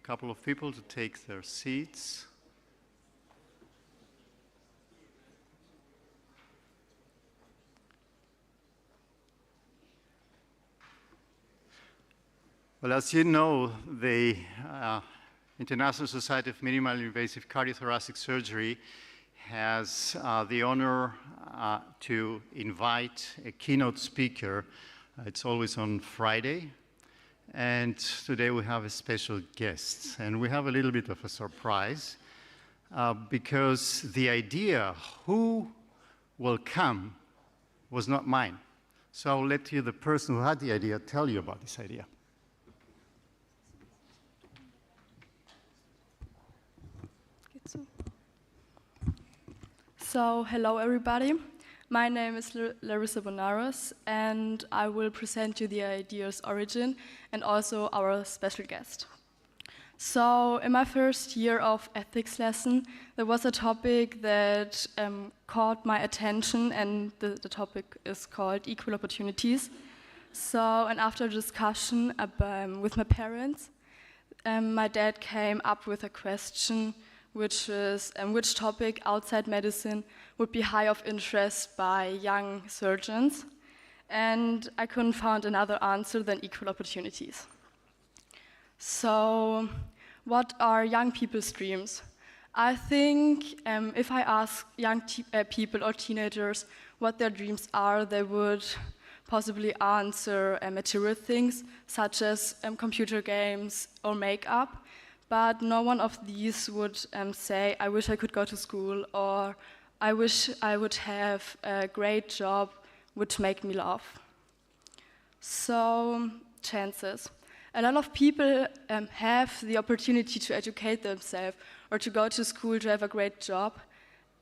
couple of people to take their seats. Well, as you know, the International Society of Minimally Invasive Cardiothoracic Surgery has the honor to invite a keynote speaker. It's always on Friday. And today we have a special guest. And we have a little bit of a surprise because the idea who will come was not mine. So I'll let you, the person who had the idea, tell you about this idea. So, hello everybody. My name is Larissa Bonaro, and I will present you the idea's origin and also our special guest. So, in my first year of ethics lesson, there was a topic that caught my attention, and the topic is called equal opportunities. So, and after a discussion with my parents, my dad came up with a question, which is which topic outside medicine would be high of interest by young surgeons. And I couldn't find another answer than equal opportunities. So, what are young people's dreams? I think if I ask young people or teenagers what their dreams are, they would possibly answer material things such as computer games or makeup. But no one of these would say, I wish I could go to school, or I wish I would have a great job which make me laugh. So, chances. A lot of people have the opportunity to educate themselves or to go to school to have a great job,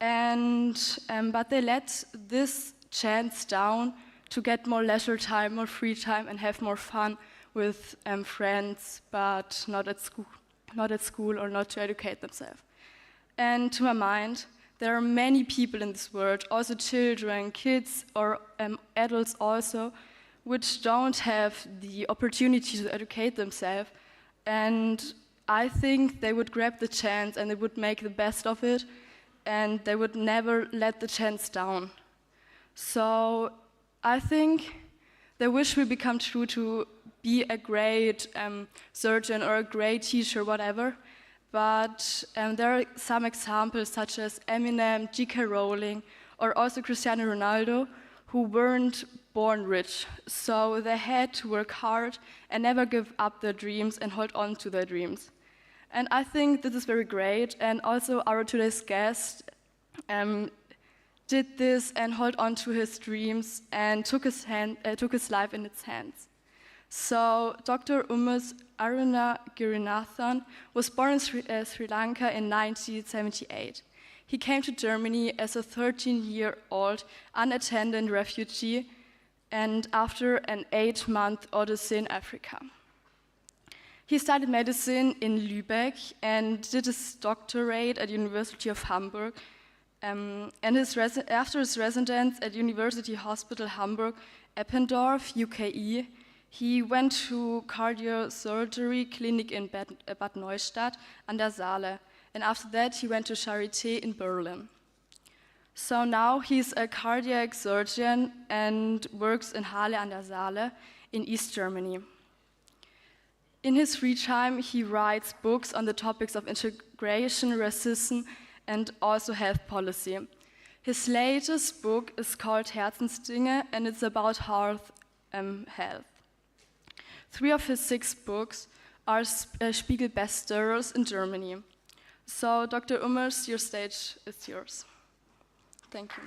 but they let this chance down to get more leisure time, more free time, and have more fun with friends, but not at school or not to educate themselves. And to my mind, there are many people in this world, also children, kids, or adults also, which don't have the opportunity to educate themselves. And I think they would grab the chance and they would make the best of it, and they would never let the chance down. So I think their wish will become true to be a great surgeon or a great teacher, whatever. But there are some examples such as Eminem, J.K. Rowling, or also Cristiano Ronaldo, who weren't born rich. So they had to work hard and never give up their dreams and hold on to their dreams. And I think this is very great. And also our today's guest did this and held on to his dreams and took his life in its hands. So Dr. Umes Arunagirinathan was born in Sri Lanka in 1978. He came to Germany as a 13-year-old unattended refugee and after an 8-month odyssey in Africa. He studied medicine in Lübeck and did his doctorate at the University of Hamburg. After his residence at University Hospital Hamburg-Eppendorf, UKE, he went to Cardiothoracic Clinic in Bad Neustadt an der Saale, and after that he went to Charité in Berlin. So now he's a cardiac surgeon and works in Halle an der Saale in East Germany. In his free time, he writes books on the topics of integration, racism, and also health policy. His latest book is called Herzensdinge, and it's about health. 3 of his 6 books are Spiegel bestsellers in Germany. So, Dr. Umes, your stage is yours. Thank you.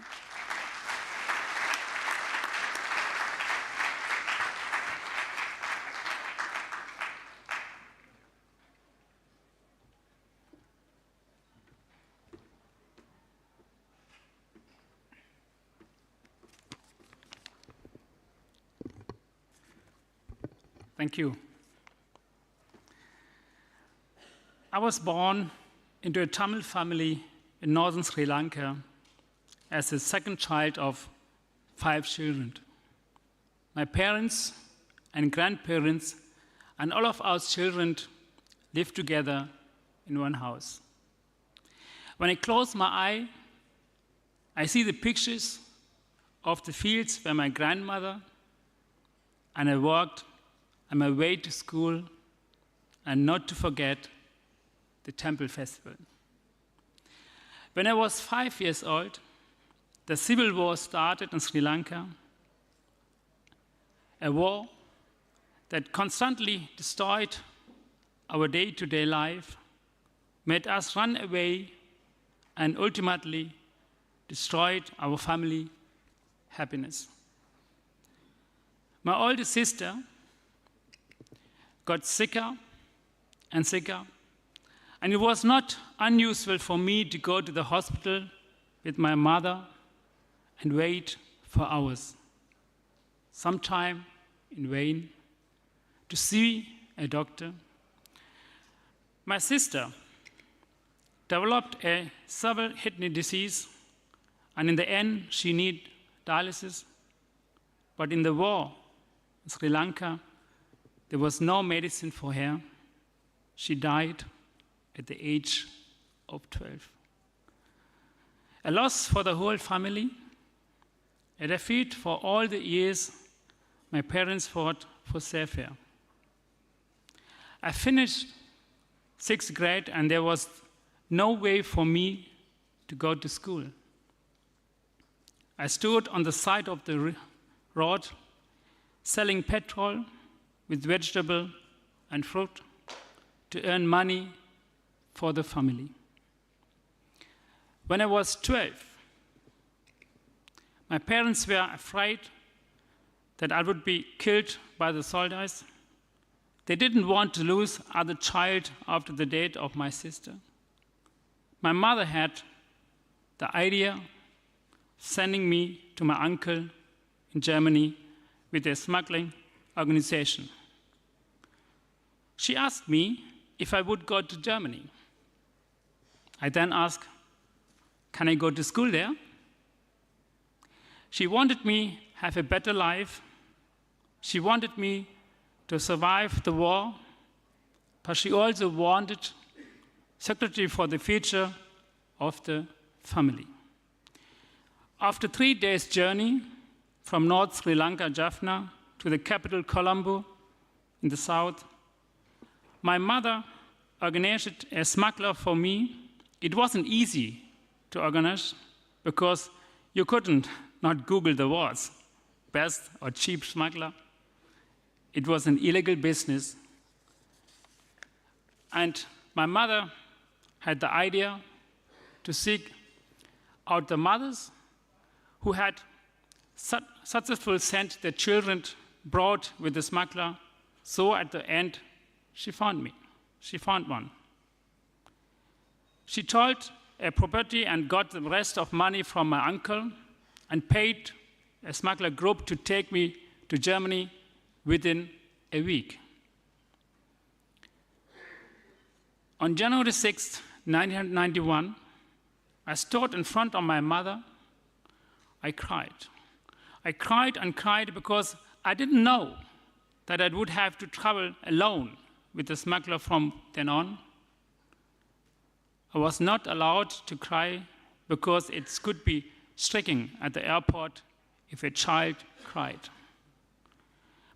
Thank you. I was born into a Tamil family in northern Sri Lanka as the second child of 5 children. My parents and grandparents and all of our children live together in one house. When I close my eye, I see the pictures of the fields where my grandmother and I walked on my way to school, and not to forget the temple festival. When I was 5 years old, the civil war started in Sri Lanka, a war that constantly destroyed our day-to-day life, made us run away, and ultimately destroyed our family happiness. My older sister got sicker and sicker, and it was not unusual for me to go to the hospital with my mother and wait for hours, sometimes in vain, to see a doctor. My sister developed a severe kidney disease, and in the end, she needed dialysis. But in the war in Sri Lanka, there was no medicine for her. She died at the age of 12. A loss for the whole family, a defeat for all the years my parents fought for safe air. I finished 6th grade, and there was no way for me to go to school. I stood on the side of the road selling petrol with vegetable and fruit to earn money for the family. When I was 12, my parents were afraid that I would be killed by the soldiers. They didn't want to lose another child after the death of my sister. My mother had the idea of sending me to my uncle in Germany with a smuggling organization. She asked me if I would go to Germany. I then asked, can I go to school there? She wanted me to have a better life. She wanted me to survive the war, but she also wanted security for the future of the family. After 3 days' journey from North Sri Lanka, Jaffna, to the capital, Colombo, in the south, my mother organized a smuggler for me. It wasn't easy to organize because you couldn't not Google the words, best or cheap smuggler. It was an illegal business. And my mother had the idea to seek out the mothers who had successfully sent their children abroad with the smuggler. So at the end, she found me. She found one. She told a property and got the rest of money from my uncle and paid a smuggler group to take me to Germany within a week. On January 6, 1991, I stood in front of my mother. I cried. I cried and cried because I didn't know that I would have to travel alone with the smuggler from then on. I was not allowed to cry because it could be striking at the airport if a child cried.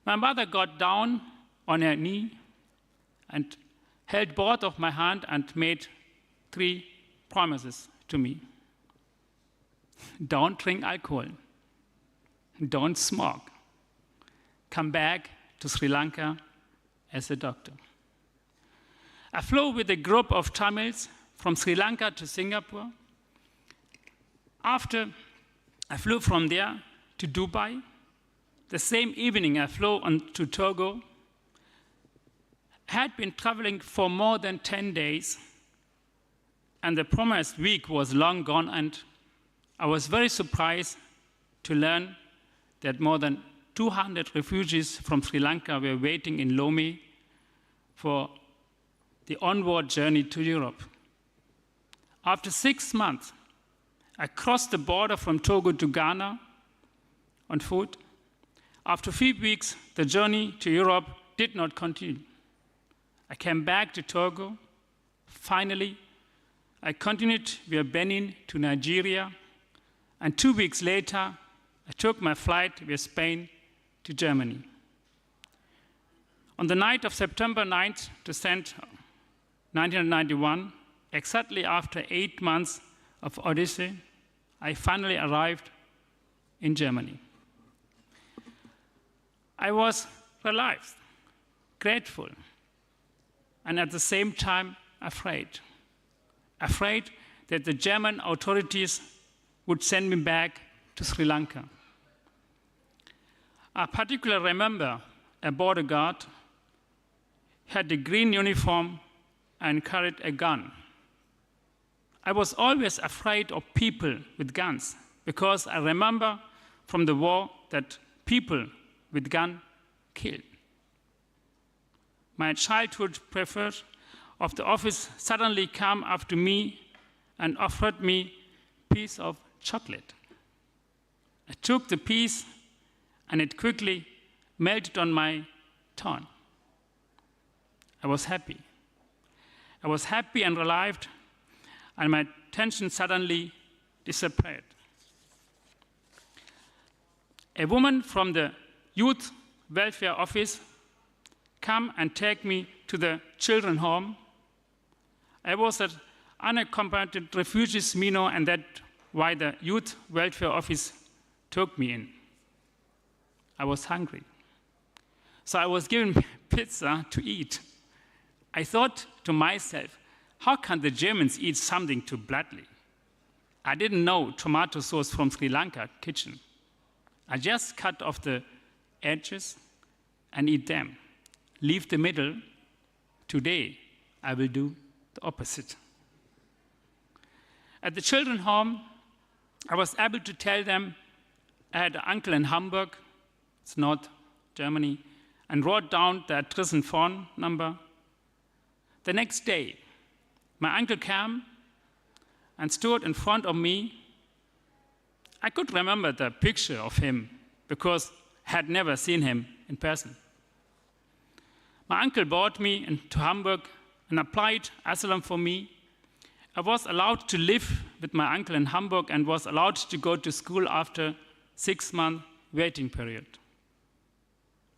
My mother got down on her knee and held both of my hand and made 3 promises to me. Don't drink alcohol. Don't smoke. Come back to Sri Lanka as a doctor. I flew with a group of Tamils from Sri Lanka to Singapore. After I flew from there to Dubai, the same evening I flew on to Togo. I had been traveling for more than 10 days, and the promised week was long gone, and I was very surprised to learn that more than 200 refugees from Sri Lanka were waiting in Lomé for the onward journey to Europe. After 6 months, I crossed the border from Togo to Ghana on foot. After 3 weeks, the journey to Europe did not continue. I came back to Togo. Finally, I continued via Benin to Nigeria, and 2 weeks later, I took my flight via Spain to Germany. On the night of September 9th, 1991, exactly after 8 months of Odyssey, I finally arrived in Germany. I was relieved, grateful, and at the same time afraid that the German authorities would send me back to Sri Lanka. I particularly remember a border guard had a green uniform and carried a gun. I was always afraid of people with guns because I remember from the war that people with guns killed. My childhood prefect of the office suddenly came up to me and offered me a piece of chocolate. I took the piece and it quickly melted on my tongue. I was happy. I was happy and relieved, and my tension suddenly disappeared. A woman from the youth welfare office came and took me to the children's home. I was an unaccompanied refugees minor, and that's why the youth welfare office took me in. I was hungry, so I was given pizza to eat. I thought to myself, how can the Germans eat something too bloody? I didn't know tomato sauce from Sri Lanka kitchen. I just cut off the edges and eat them. Leave the middle. Today, I will do the opposite. At the children's home, I was able to tell them I had an uncle in Hamburg, it's North Germany, and wrote down the address and phone number. The next day, my uncle came and stood in front of me. I could remember the picture of him because I had never seen him in person. My uncle brought me into Hamburg and applied asylum for me. I was allowed to live with my uncle in Hamburg and was allowed to go to school after 6-month waiting period.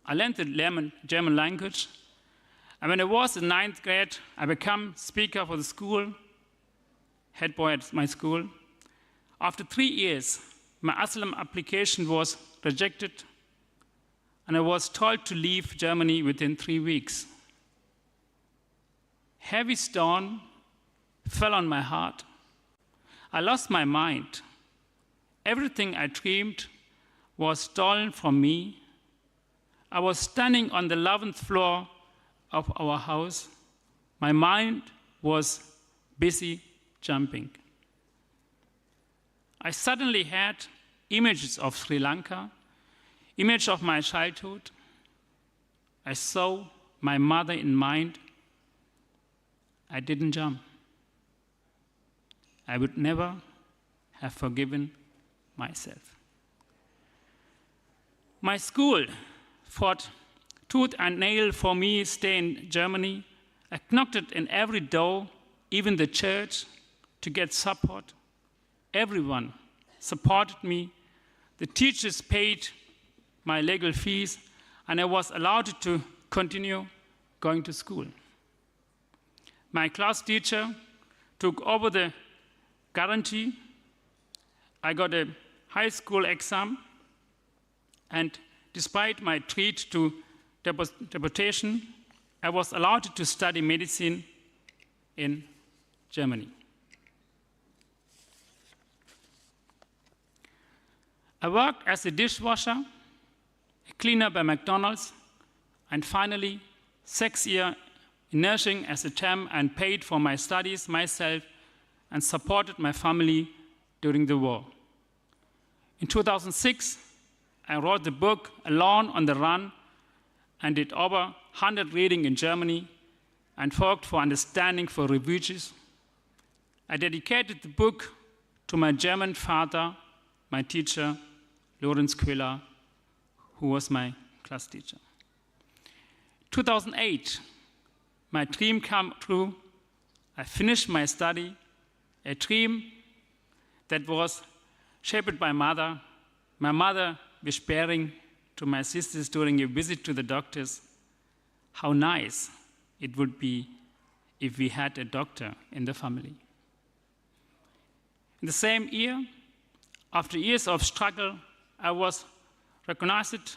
I learned the German language, and when I was in 9th grade, I became speaker for the school, head boy at my school. After 3 years, my asylum application was rejected, and I was told to leave Germany within 3 weeks. Heavy stone fell on my heart. I lost my mind. Everything I dreamed was stolen from me. I was standing on the 11th floor of our house. My mind was busy jumping. I suddenly had images of Sri Lanka, image of my childhood. I saw my mother in mind. I didn't jump. I would never have forgiven myself. My school fought tooth and nail for me to stay in Germany. I knocked in every door, even the church, to get support. Everyone supported me. The teachers paid my legal fees, and I was allowed to continue going to school. My class teacher took over the guarantee. I got a high school exam, and despite my threat to deportation, I was allowed to study medicine in Germany. I worked as a dishwasher, a cleaner by McDonald's, and finally 6 years in nursing as a temp and paid for my studies myself and supported my family during the war. In 2006, I wrote the book Alone on the Run and did over 100 readings in Germany and worked for understanding for refugees. I dedicated the book to my German father, my teacher, Lorenz Köhler, who was my class teacher. 2008, my dream came true. I finished my study, a dream that was shaped by my mother whispering to my sisters during a visit to the doctors, how nice it would be if we had a doctor in the family. In the same year, after years of struggle, I was recognized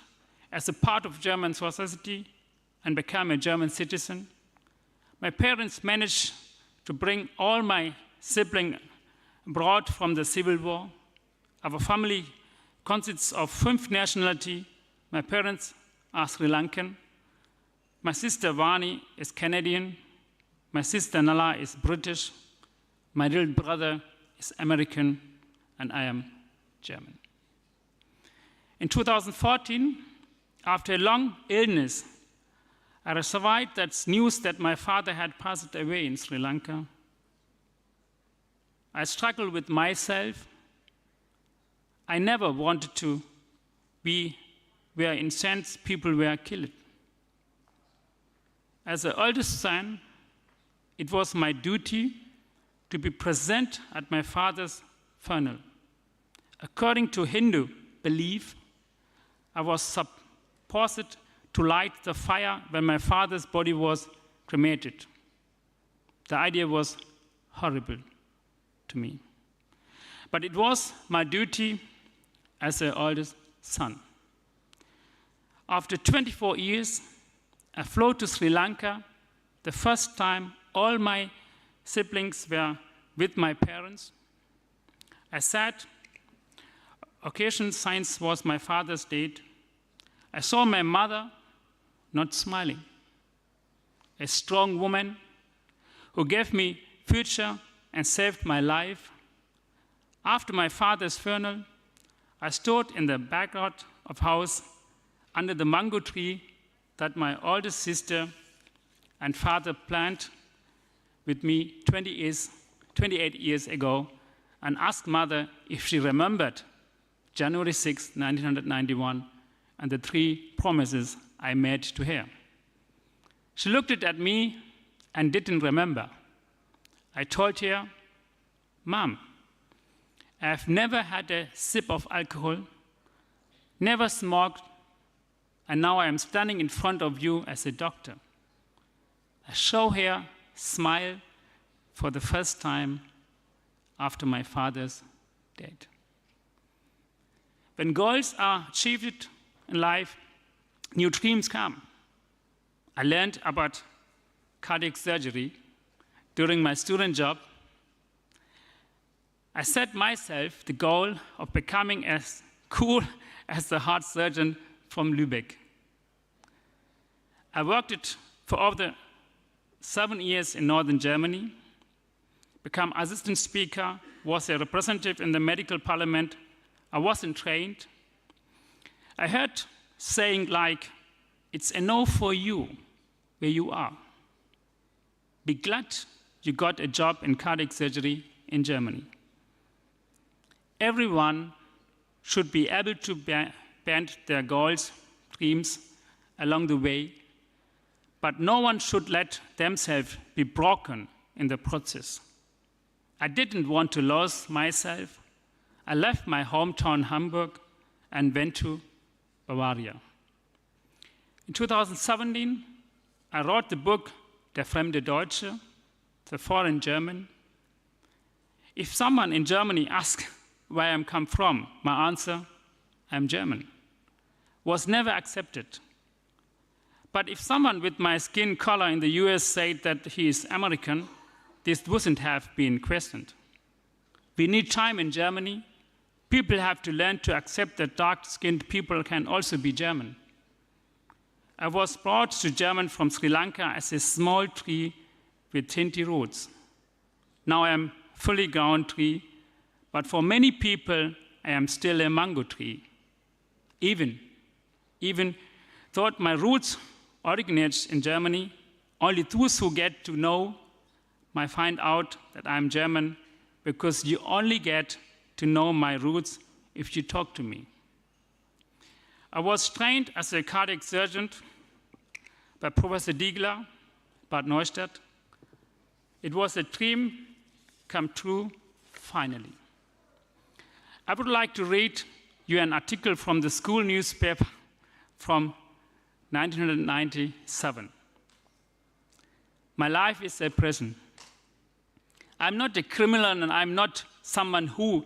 as a part of German society and became a German citizen. My parents managed to bring all my siblings abroad from the Civil War. Our family consists of 5 nationalities. My parents are Sri Lankan. My sister Vani is Canadian. My sister Nala is British. My little brother is American, and I am German. In 2014, after a long illness, I received that news that my father had passed away in Sri Lanka. I struggled with myself. I never wanted to be where, in a sense, people were killed. As the eldest son, it was my duty to be present at my father's funeral. According to Hindu belief, I was supposed to light the fire when my father's body was cremated. The idea was horrible to me. But it was my duty as the oldest son. After 24 years, I flew to Sri Lanka. The first time all my siblings were with my parents. I sat, occasion since was my father's date. I saw my mother not smiling, a strong woman who gave me future and saved my life. After my father's funeral, I stood in the backyard of house under the mango tree that my oldest sister and father planted with me 28 years ago, and asked mother if she remembered January 6, 1991, and the 3 promises I made to her. She looked at me and didn't remember. I told her, Mom, I've never had a sip of alcohol, never smoked, and now I am standing in front of you as a doctor. I saw her smile for the first time after my father's death. When goals are achieved in life, new dreams come. I learned about cardiac surgery during my student job. I set myself the goal of becoming as cool as the heart surgeon from Lübeck. I worked for over 7 years in northern Germany, became assistant speaker, was a representative in the medical parliament. I wasn't trained. I heard saying like, it's a no for you where you are. Be glad you got a job in cardiac surgery in Germany. Everyone should be able to bend their goals, dreams along the way, but no one should let themselves be broken in the process. I didn't want to lose myself. I left my hometown Hamburg and went to Bavaria. In 2017, I wrote the book Der fremde Deutsche, the foreign German. If someone in Germany asks where I come from, my answer, I'm German, was never accepted. But if someone with my skin color in the US said that he is American, this wouldn't have been questioned. We need time in Germany. People have to learn to accept that dark-skinned people can also be German. I was brought to Germany from Sri Lanka as a small tree with tinty roots. Now I am a fully grown tree, but for many people, I am still a mango tree. Even though my roots originate in Germany, only those who get to know might find out that I'm German, because you only get to know my roots if you talk to me. I was trained as a cardiac surgeon by Professor Diegler, Bad Neustadt. It was a dream come true, finally. I would like to read you an article from the school newspaper from 1997. My life is a prison. I'm not a criminal and I'm not someone who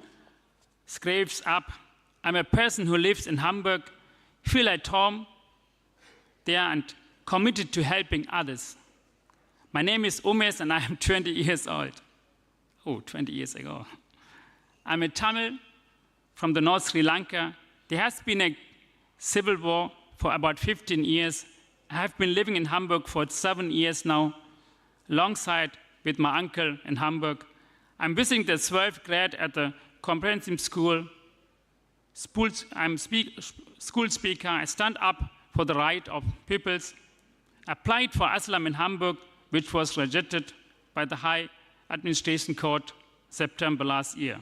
scrapes up. I'm a person who lives in Hamburg, feel at home there and committed to helping others. My name is Umes and I am 20 years old. Oh, 20 years ago. I'm a Tamil from the North Sri Lanka. There has been a civil war for about 15 years. I have been living in Hamburg for 7 years now, alongside with my uncle in Hamburg. I'm visiting the 12th grade at the comprehensive school. I'm school speaker. I stand up for the right of peoples. I applied for asylum in Hamburg, which was rejected by the High Administration Court September last year.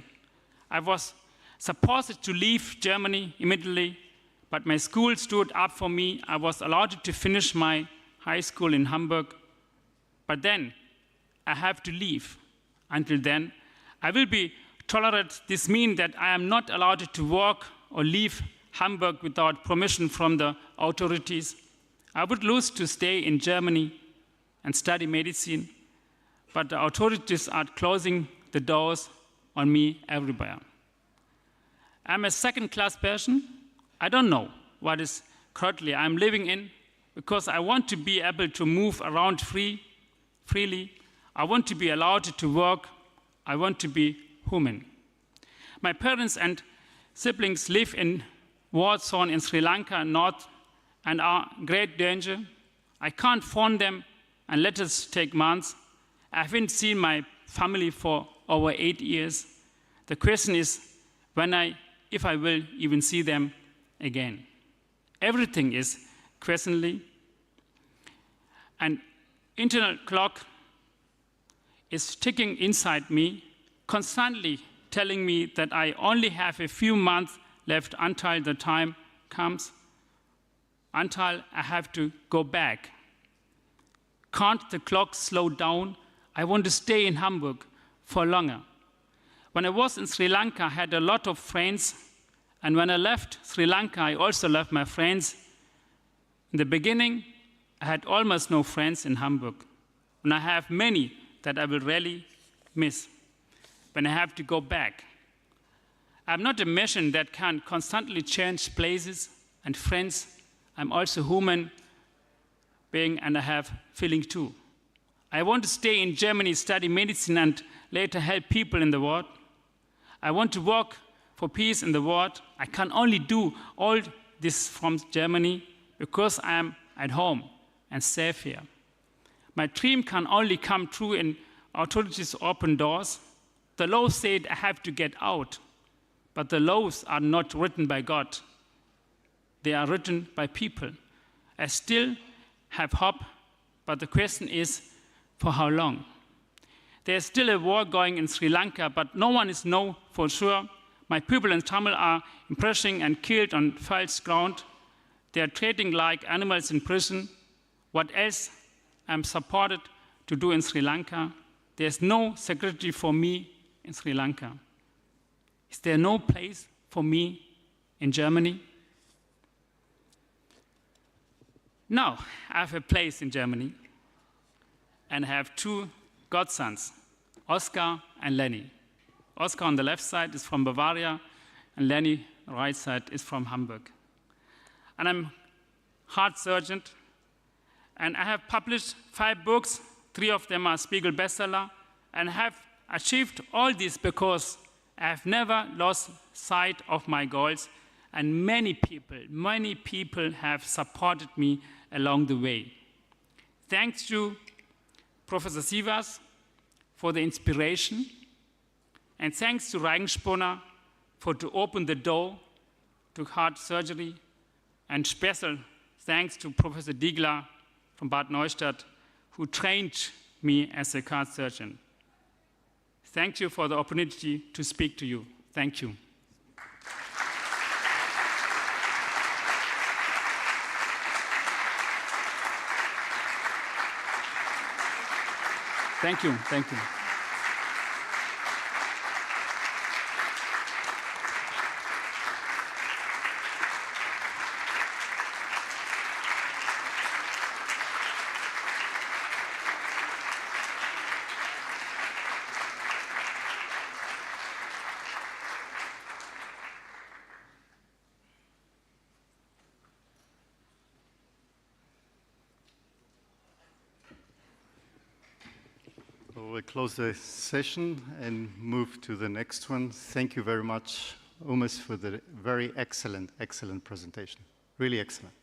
I was supposed to leave Germany immediately, but my school stood up for me. I was allowed to finish my high school in Hamburg, but then I have to leave. Until then, I will be tolerated. This means that I am not allowed to work or leave Hamburg without permission from the authorities. I would lose to stay in Germany and study medicine, but the authorities are closing the doors on me everywhere. I'm a second-class person. I don't know what is currently I'm living in because I want to be able to move around freely. I want to be allowed to work. I want to be human. My parents and siblings live in war zone in Sri Lanka north and are in great danger. I can't phone them and letters take months. I haven't seen my family for over 8 years. The question is if I will even see them again. Everything is questionably. An internal clock is ticking inside me, constantly telling me that I only have a few months left until the time comes, until I have to go back. Can't the clock slow down? I want to stay in Hamburg for longer. When I was in Sri Lanka, I had a lot of friends, and when I left Sri Lanka, I also left my friends. In the beginning, I had almost no friends in Hamburg, and I have many that I will really miss when I have to go back. I'm not a machine that can constantly change places and friends. I'm also human being, and I have feelings too. I want to stay in Germany, study medicine, and later help people in the world. I want to work for peace in the world. I can only do all this from Germany because I am at home and safe here. My dream can only come true in authorities' open doors. The law said I have to get out, but the laws are not written by God. They are written by people. I still have hope, but the question is, for how long? There's still a war going in Sri Lanka, but no one knows for sure. My people in Tamil are imprisoned and killed on false ground. They are treating like animals in prison. What else am supported to do in Sri Lanka? There's no security for me in Sri Lanka. Is there no place for me in Germany? Now, I have a place in Germany, and I have two godsons, Oscar and Lenny. Oscar on the left side is from Bavaria, and Lenny on the right side is from Hamburg. And I'm heart surgeon, and I have published 5 books. 3 of them are Spiegel bestseller, and have achieved all this because I have never lost sight of my goals, and many people have supported me along the way. Thanks to Professor Sivas for the inspiration, and thanks to Regenspooner to open the door to heart surgery, and special thanks to Professor Diegler from Bad Neustadt, who trained me as a heart surgeon. Thank you for the opportunity to speak to you. Thank you. Thank you. Thank you. We'll close the session and move to the next one. Thank you very much, Umes, for the very excellent presentation. Really excellent.